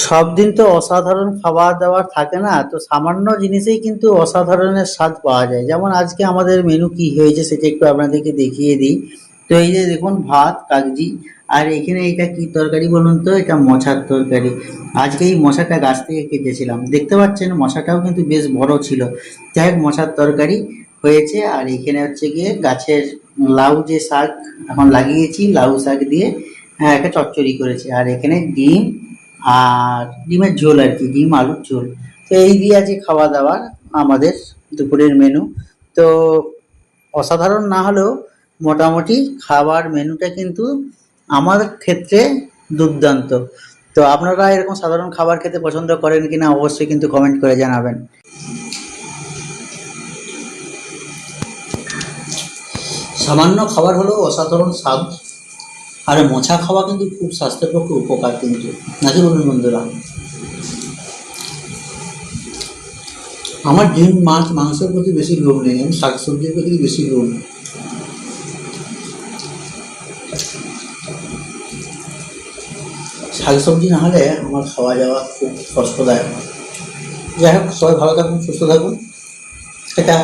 সব দিন তো অসাধারণ খাবার দাবার থাকে না, তো সামান্য জিনিসেই কিন্তু অসাধারণের স্বাদ পাওয়া যায়। যেমন আজকে আমাদের মেনু কি হয়েছে সেটা একটু আপনাদেরকে দেখিয়ে দিই। তো এই যে দেখুন, ভাত কাগজি, আর এখানে এটা কি তরকারি বলুন তো? এটা মশার তরকারি। আজকে এই মশাটা গাছ থেকে কেটেছিলাম, দেখতে পাচ্ছেন মশাটাও কিন্তু বেশ বড় ছিল। যাই হোক, মশার তরকারি হয়েছে। আর এখানে হচ্ছে গিয়ে গাছের লাউ যে শাক এখন লাগিয়েছি, লাউ শাক দিয়ে একটা চচ্চড়ি করেছে। আর এখানে ডিম, আর ডিমের ঝোল আর কি, ডিম আলুর ঝোল। তো এই দিয়ে আজকে খাওয়া দাওয়া আমাদের দুপুরের মেনু। তো অসাধারণ না হলেও মোটামুটি খাবার মেনুটা কিন্তু আমার ক্ষেত্রে দুর্দান্ত। তো আপনারা এরকম সাধারণ খাবার খেতে পছন্দ করেন কিনা অবশ্যই কিন্তু কমেন্ট করে জানাবেন। সামান্য খাবার হলেও অসাধারণ স্বাদ। আর মোচা খাওয়া কিন্তু খুব স্বাস্থ্যের পক্ষে উপকার কিন্তু, নাকি বলুন বন্ধুরা? আমার ডিম মাছ মাংসের প্রতি বেশি লোভ নেই, আমি শাকসবজির প্রতি বেশি লোভ। শাকসবজি না হলে আমার খাওয়া যাওয়া খুব কষ্টদায়ক। যাই হোক, সবাই ভালো থাকুন, সুস্থ থাকুন। এটা